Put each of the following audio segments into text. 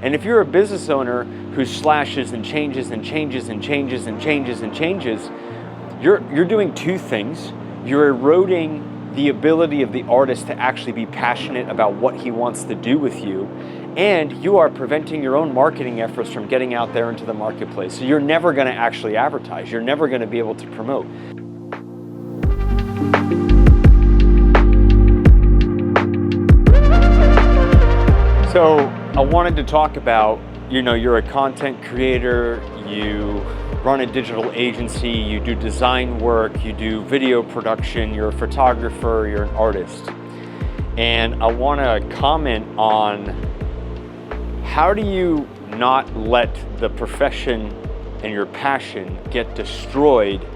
And if you're a business owner who slashes and changes and changes and changes and changes and changes, you're doing two things. You're eroding the ability of the artist to actually be passionate about what he wants to do with you, and you are preventing your own marketing efforts from getting out there into the marketplace. So you're never going to actually advertise. You're never going to be able to promote. So I wanted to talk about, you're a content creator, you run a digital agency, you do design work, you do video production, you're a photographer, you're an artist. And I want to comment on how do you not let the profession and your passion get destroyed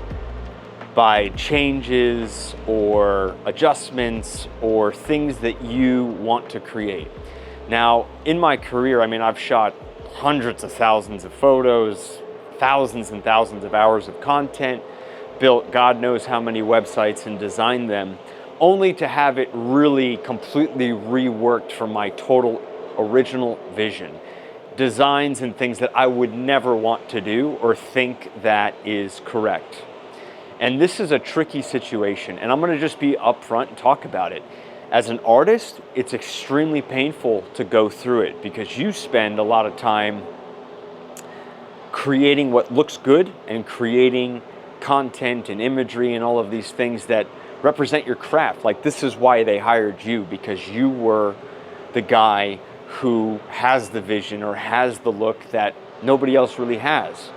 by changes or adjustments or things that you want to create. Now, in my career, I've shot hundreds of thousands of photos, thousands and thousands of hours of content, built God knows how many websites and designed them, only to have it really completely reworked from my total original vision. Designs and things that I would never want to do or think that is correct. And this is a tricky situation, and I'm going to just be upfront and talk about it. As an artist, it's extremely painful to go through it because you spend a lot of time creating what looks good and creating content and imagery and all of these things that represent your craft. Like, this is why they hired you, because you were the guy who has the vision or has the look that nobody else really has.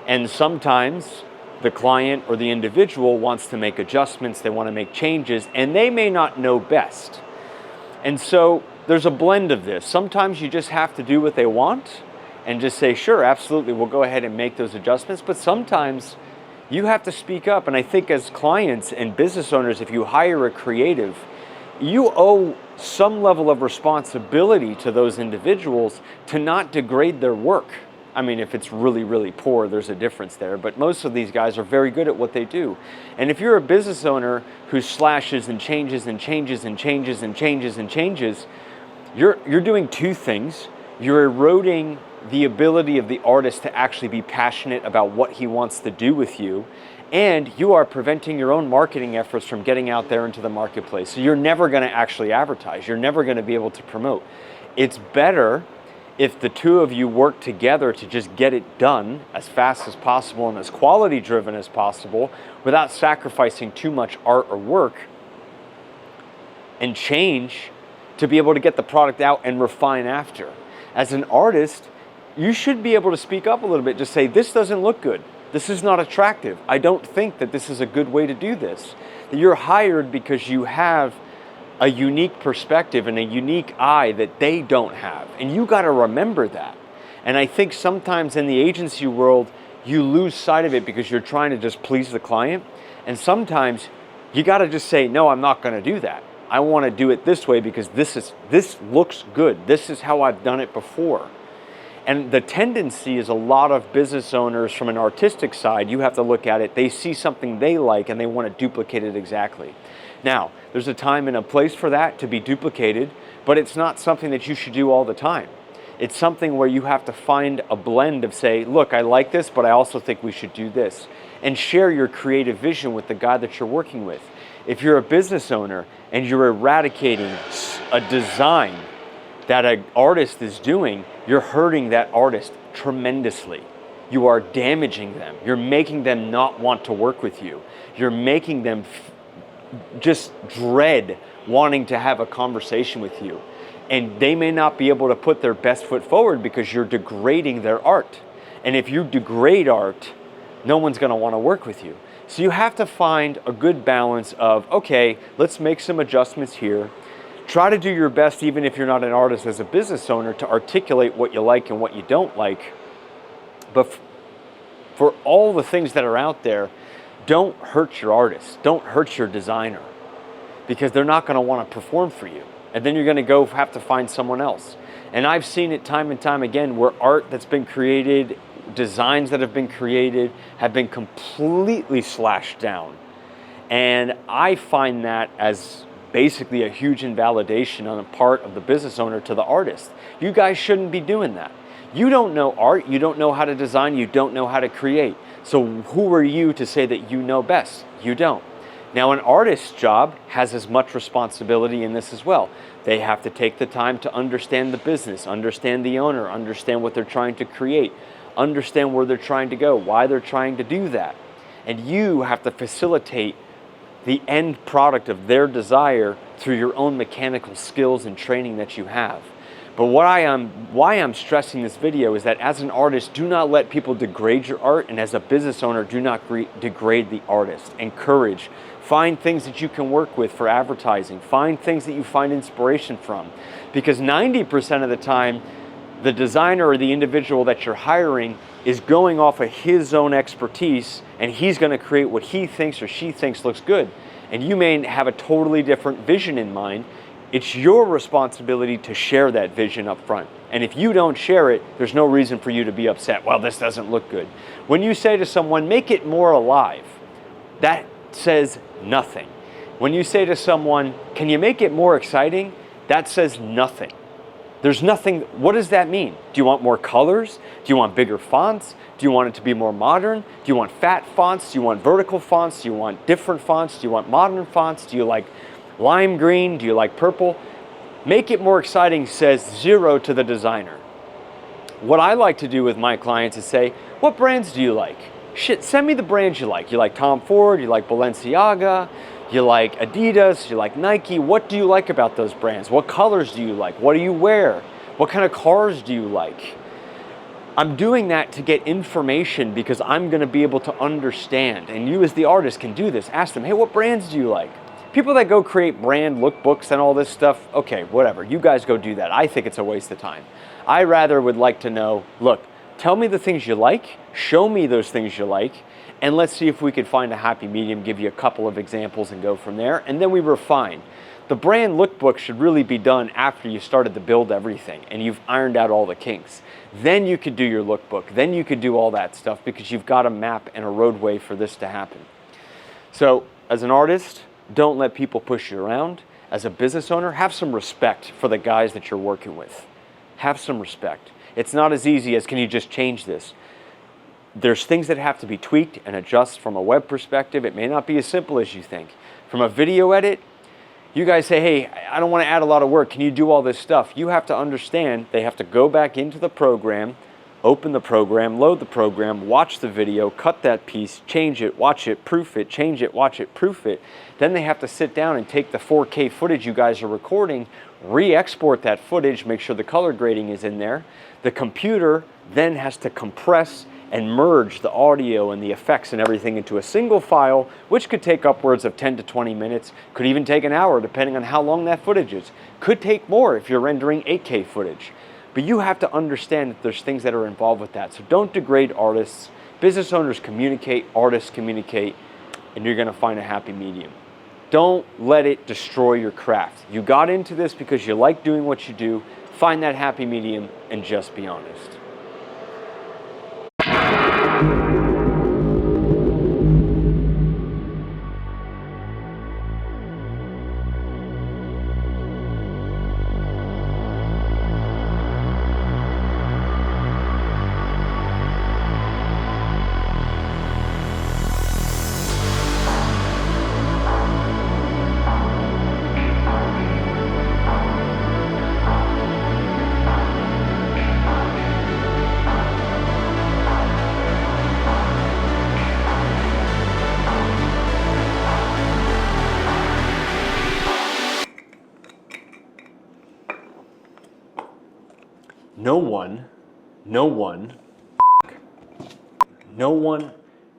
And sometimes the client or the individual wants to make adjustments, they want to make changes, and they may not know best. And so there's a blend of this. Sometimes you just have to do what they want and just say, sure, absolutely, we'll go ahead and make those adjustments. But sometimes you have to speak up. And I think as clients and business owners, if you hire a creative, you owe some level of responsibility to those individuals to not degrade their work. If it's really, really poor, there's a difference there. But most of these guys are very good at what they do. And if you're a business owner who slashes and changes and changes and changes and changes and changes, you're doing two things. You're eroding the ability of the artist to actually be passionate about what he wants to do with you, and you are preventing your own marketing efforts from getting out there into the marketplace. So you're never going to actually advertise. You're never going to be able to promote. It's better if the two of you work together to just get it done as fast as possible and as quality driven as possible without sacrificing too much art or work, and change to be able to get the product out and refine after. As an artist, you should be able to speak up a little bit, just say, this doesn't look good. This is not attractive. I don't think that this is a good way to do this. That you're hired because you have a unique perspective and a unique eye that they don't have. And you got to remember that. And I think sometimes in the agency world, you lose sight of it because you're trying to just please the client. And sometimes you got to just say, no, I'm not going to do that. I want to do it this way because this looks good. This is how I've done it before. And the tendency is a lot of business owners from an artistic side, you have to look at it, they see something they like and they want to duplicate it exactly. Now, there's a time and a place for that to be duplicated, but it's not something that you should do all the time. It's something where you have to find a blend of, say, look, I like this, but I also think we should do this. And share your creative vision with the guy that you're working with. If you're a business owner and you're eradicating a design that an artist is doing, you're hurting that artist tremendously. You are damaging them. You're making them not want to work with you. You're making them just dread wanting to have a conversation with you. And they may not be able to put their best foot forward because you're degrading their art. And if you degrade art, no one's going to want to work with you. So you have to find a good balance of, okay, let's make some adjustments here. Try to do your best, even if you're not an artist, as a business owner, to articulate what you like and what you don't like. But for all the things that are out there, don't hurt your artist. Don't hurt your designer, because they're not going to want to perform for you. And then you're going to go have to find someone else. And I've seen it time and time again where art that's been created, designs that have been created, have been completely slashed down. And I find that as basically a huge invalidation on the part of the business owner to the artist. You guys shouldn't be doing that. You don't know art, you don't know how to design, you don't know how to create. So who are you to say that you know best? You don't. Now, an artist's job has as much responsibility in this as well. They have to take the time to understand the business, understand the owner, understand what they're trying to create, understand where they're trying to go, why they're trying to do that. And you have to facilitate the end product of their desire through your own mechanical skills and training that you have. But why I'm stressing this video is that as an artist, do not let people degrade your art, and as a business owner, do not degrade the artist. Encourage. Find things that you can work with for advertising. Find things that you find inspiration from. Because 90% of the time, the designer or the individual that you're hiring is going off of his own expertise, and he's going to create what he thinks or she thinks looks good. And you may have a totally different vision in mind. It's your responsibility to share that vision up front. And if you don't share it, there's no reason for you to be upset. Well, this doesn't look good. When you say to someone, make it more alive, that says nothing. When you say to someone, can you make it more exciting? That says nothing. There's nothing. What does that mean? Do you want more colors? Do you want bigger fonts? Do you want it to be more modern? Do you want fat fonts? Do you want vertical fonts? Do you want different fonts? Do you want modern fonts? Do you like lime green? Do you like purple? Make it more exciting says zero to the designer. What I like to do with my clients is say, what brands do you like? Shit, send me the brands you like. You like Tom Ford, you like Balenciaga, you like Adidas, you like Nike. What do you like about those brands? What colors do you like? What do you wear? What kind of cars do you like? I'm doing that to get information because I'm going to be able to understand. And you as the artist can do this. Ask them, hey, what brands do you like? People that go create brand lookbooks and all this stuff, okay, whatever. You guys go do that. I think it's a waste of time. I rather would like to know, look, tell me the things you like, show me those things you like, and let's see if we could find a happy medium, give you a couple of examples and go from there, and then we refine. The brand lookbook should really be done after you started to build everything and you've ironed out all the kinks. Then you could do your lookbook. Then you could do all that stuff because you've got a map and a roadway for this to happen. So as an artist, don't let people push you around. As a business owner, have some respect for the guys that you're working with. Have some respect. It's not as easy as, can you just change this? There's things that have to be tweaked and adjust from a web perspective. It may not be as simple as you think. From a video edit, you guys say, hey, I don't want to add a lot of work. Can you do all this stuff? You have to understand they have to go back into the program, open the program, load the program, watch the video, cut that piece, change it, watch it, proof it, change it, watch it, proof it. Then they have to sit down and take the 4K footage you guys are recording, re-export that footage, make sure the color grading is in there. The computer then has to compress and merge the audio and the effects and everything into a single file, which could take upwards of 10 to 20 minutes, could even take an hour depending on how long that footage is. Could take more if you're rendering 8K footage. But you have to understand that there's things that are involved with that. So don't degrade artists. Business owners communicate, artists communicate, and you're gonna find a happy medium. Don't let it destroy your craft. You got into this because you like doing what you do. Find that happy medium and just be honest.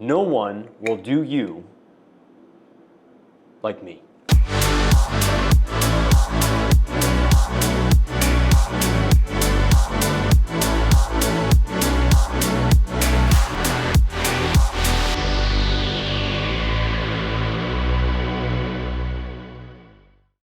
No one will do you like me.